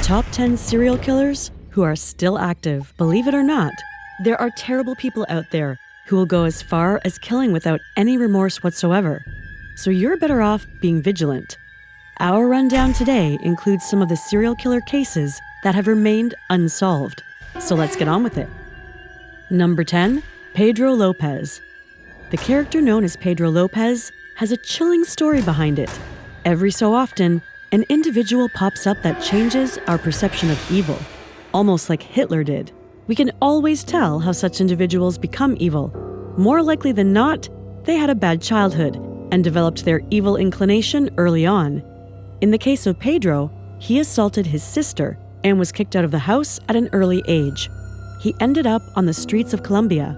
Top 10 serial killers who are still active. Believe it or not, there are terrible people out there who will go as far as killing without any remorse whatsoever. So you're better off being vigilant. Our rundown today includes some of the serial killer cases that have remained unsolved. So let's get on with it. Number 10, Pedro Lopez. The character known as Pedro Lopez has a chilling story behind it. Every so often, an individual pops up that changes our perception of evil, almost like Hitler did. We can always tell how such individuals become evil. More likely than not, they had a bad childhood and developed their evil inclination early on. In the case of Pedro, he assaulted his sister and was kicked out of the house at an early age. He ended up on the streets of Colombia.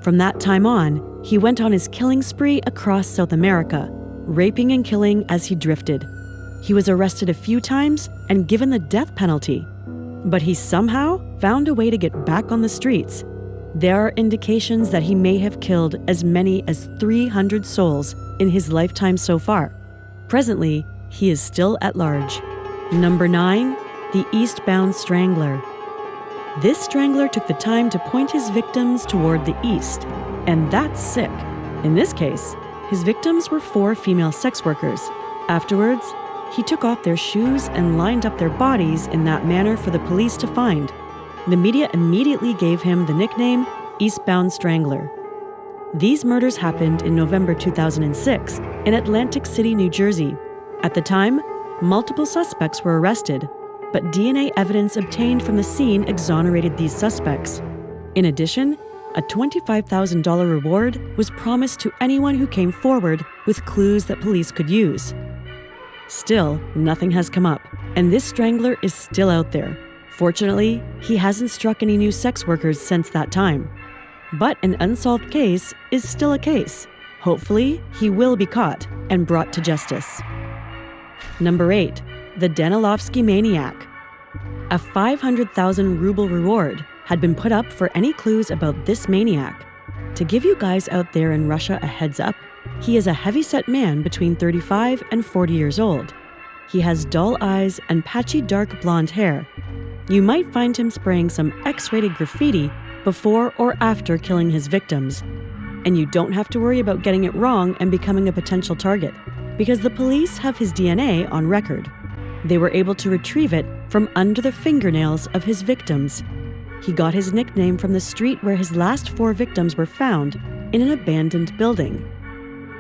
From that time on, he went on his killing spree across South America, raping and killing as he drifted. He was arrested a few times and given the death penalty, but he somehow found a way to get back on the streets. There are indications that he may have killed as many as 300 souls in his lifetime so far. Presently, he is still at large. Number 9, the Eastbound Strangler. This strangler took the time to point his victims toward the east, and that's sick. In this case, his victims were 4 female sex workers. Afterwards, he took off their shoes and lined up their bodies in that manner for the police to find. The media immediately gave him the nickname Eastbound Strangler. These murders happened in November 2006 in Atlantic City, New Jersey. At the time, multiple suspects were arrested, but DNA evidence obtained from the scene exonerated these suspects. In addition, a $25,000 reward was promised to anyone who came forward with clues that police could use. Still, nothing has come up, and this strangler is still out there. Fortunately, he hasn't struck any new sex workers since that time. But an unsolved case is still a case. Hopefully, he will be caught and brought to justice. Number 8, the Danilovsky Maniac. A 500,000 ruble reward had been put up for any clues about this maniac. To give you guys out there in Russia a heads up, he is a heavy-set man between 35 and 40 years old. He has dull eyes and patchy dark blonde hair. You might find him spraying some X-rated graffiti before or after killing his victims. And you don't have to worry about getting it wrong and becoming a potential target, because the police have his DNA on record. They were able to retrieve it from under the fingernails of his victims. He got his nickname from the street where his last 4 victims were found, in an abandoned building.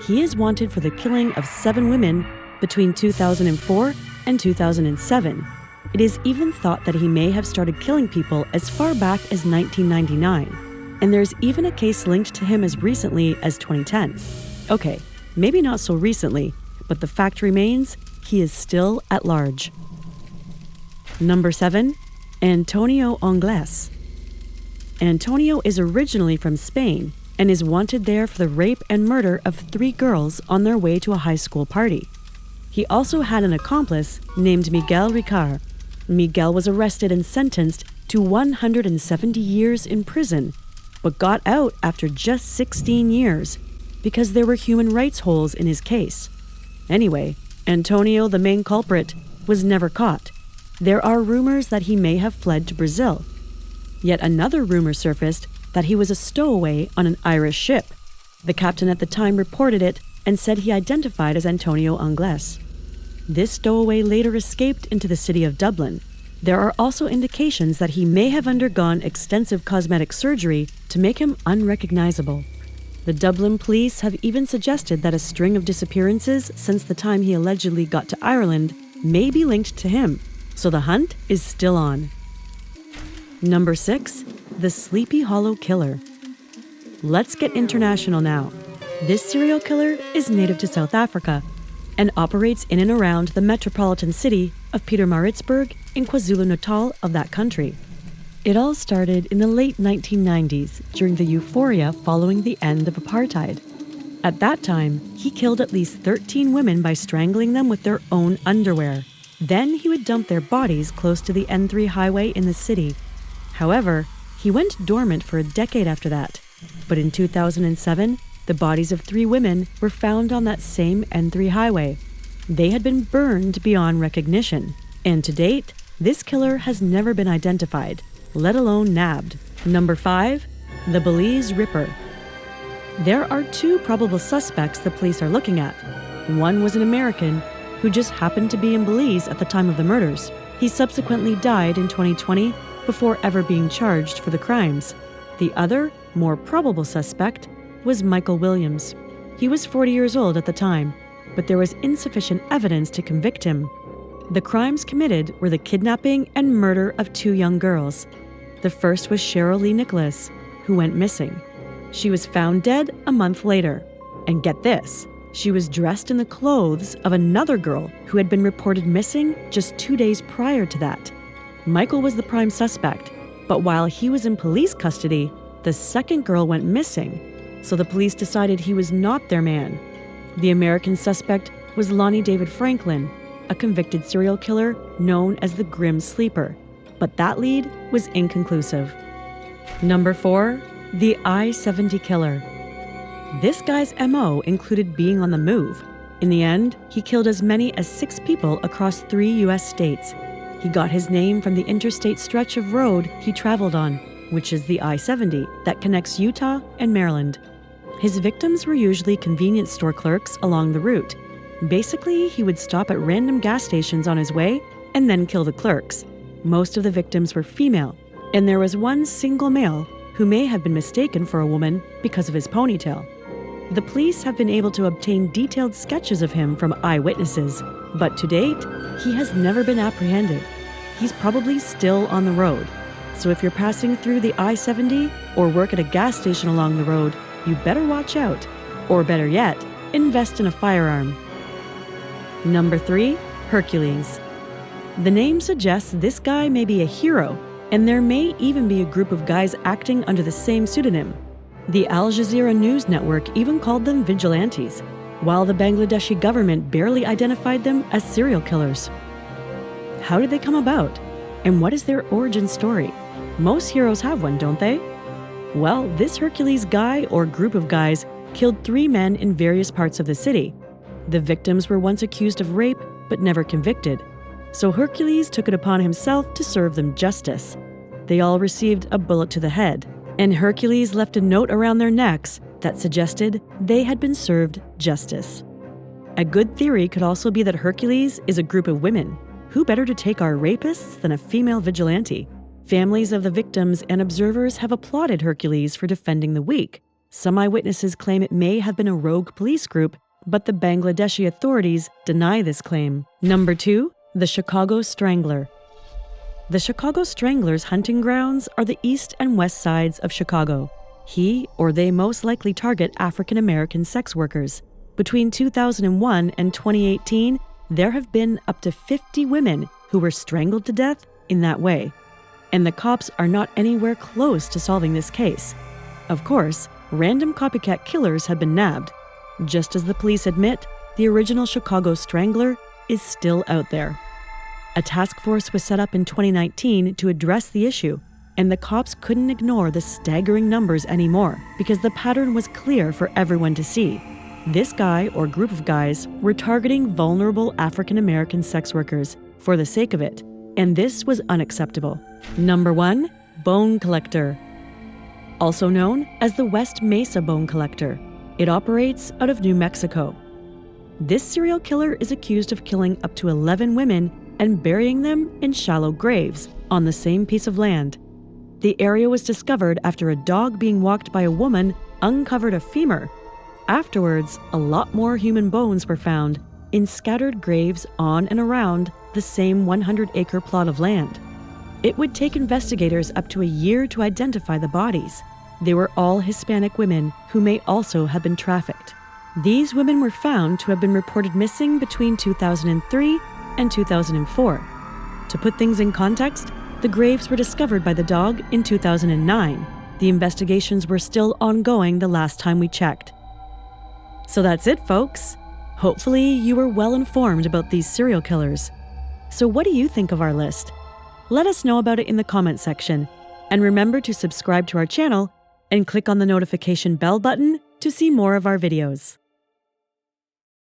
He is wanted for the killing of 7 women between 2004 and 2007. It is even thought that he may have started killing people as far back as 1999, and there's even a case linked to him as recently as 2010. Okay, maybe not so recently, but the fact remains, he is still at large. Number 7, Antonio Angles. Antonio is originally from Spain and is wanted there for the rape and murder of 3 girls on their way to a high school party. He also had an accomplice named Miguel Ricard. Miguel was arrested and sentenced to 170 years in prison, but got out after just 16 years because there were human rights holes in his case. Anyway, Antonio, the main culprit, was never caught. There are rumors that he may have fled to Brazil. Yet another rumor surfaced that he was a stowaway on an Irish ship. The captain at the time reported it and said he identified as Antonio Angles. This stowaway later escaped into the city of Dublin. There are also indications that he may have undergone extensive cosmetic surgery to make him unrecognizable. The Dublin police have even suggested that a string of disappearances since the time he allegedly got to Ireland may be linked to him, so the hunt is still on. Number 6, the Sleepy Hollow Killer. Let's get international now. This serial killer is native to South Africa and operates in and around the metropolitan city of Pietermaritzburg in KwaZulu-Natal of that country. It all started in the late 1990s during the euphoria following the end of apartheid. At that time, he killed at least 13 women by strangling them with their own underwear. Then he would dump their bodies close to the N3 highway in the city. However, he went dormant for a decade after that. But in 2007, the bodies of 3 women were found on that same N3 highway. They had been burned beyond recognition, and to date, This killer has never been identified, let alone nabbed. Number 5. The Belize Ripper. There are 2 probable suspects the police are looking at. One was an American who just happened to be in Belize at the time of the murders. He subsequently died in 2020 before ever being charged for the crimes. The other, more probable suspect was Michael Williams. He was 40 years old at the time, but there was insufficient evidence to convict him. The crimes committed were the kidnapping and murder of 2 young girls. The first was Cheryl Lee Nicholas, who went missing. She was found dead a month later. And get this, she was dressed in the clothes of another girl who had been reported missing just 2 days prior to that. Michael was the prime suspect, but while he was in police custody, the second girl went missing, so the police decided he was not their man. The American suspect was Lonnie David Franklin, a convicted serial killer known as the Grim Sleeper, but that lead was inconclusive. Number 4. The I-70 Killer. This guy's MO included being on the move. In the end, he killed as many as 6 people across 3 U.S. states. He got his name from the interstate stretch of road he traveled on, which is the I-70 that connects Utah and Maryland. His victims were usually convenience store clerks along the route. Basically, he would stop at random gas stations on his way and then kill the clerks. Most of the victims were female, and there was one single male who may have been mistaken for a woman because of his ponytail. The police have been able to obtain detailed sketches of him from eyewitnesses, but to date, he has never been apprehended. He's probably still on the road. So if you're passing through the I-70 or work at a gas station along the road, you better watch out. Or better yet, invest in a firearm. Number 3. Hercules. The name suggests this guy may be a hero, and there may even be a group of guys acting under the same pseudonym. The Al Jazeera News Network even called them vigilantes, while the Bangladeshi government barely identified them as serial killers. How did they come about? And what is their origin story? Most heroes have one, don't they? Well, this Hercules guy or group of guys killed 3 men in various parts of the city. The victims were once accused of rape, but never convicted. So Hercules took it upon himself to serve them justice. They all received a bullet to the head, and Hercules left a note around their necks that suggested they had been served justice. A good theory could also be that Hercules is a group of women. Who better to take our rapists than a female vigilante? Families of the victims and observers have applauded Hercules for defending the weak. Some eyewitnesses claim it may have been a rogue police group, but the Bangladeshi authorities deny this claim. Number 2. The Chicago Strangler. The Chicago Strangler's hunting grounds are the east and west sides of Chicago. He or they most likely target African American sex workers. Between 2001 and 2018, there have been up to 50 women who were strangled to death in that way. And the cops are not anywhere close to solving this case. Of course, random copycat killers have been nabbed. Just as the police admit, the original Chicago Strangler is still out there. A task force was set up in 2019 to address the issue, and the cops couldn't ignore the staggering numbers anymore because the pattern was clear for everyone to see. This guy or group of guys were targeting vulnerable African American sex workers for the sake of it, and this was unacceptable. Number 1. Bone Collector. Also known as the West Mesa Bone Collector. It operates out of New Mexico. This serial killer is accused of killing up to 11 women and burying them in shallow graves on the same piece of land. The area was discovered after a dog being walked by a woman uncovered a femur. Afterwards, a lot more human bones were found in scattered graves on and around the same 100-acre plot of land. It would take investigators up to a year to identify the bodies. They were all Hispanic women who may also have been trafficked. These women were found to have been reported missing between 2003 and 2004. To put things in context, the graves were discovered by the dog in 2009. The investigations were still ongoing the last time we checked. So that's it, folks. Hopefully you were well informed about these serial killers. So what do you think of our list? Let us know about it in the comment section. And remember to subscribe to our channel and click on the notification bell button to see more of our videos.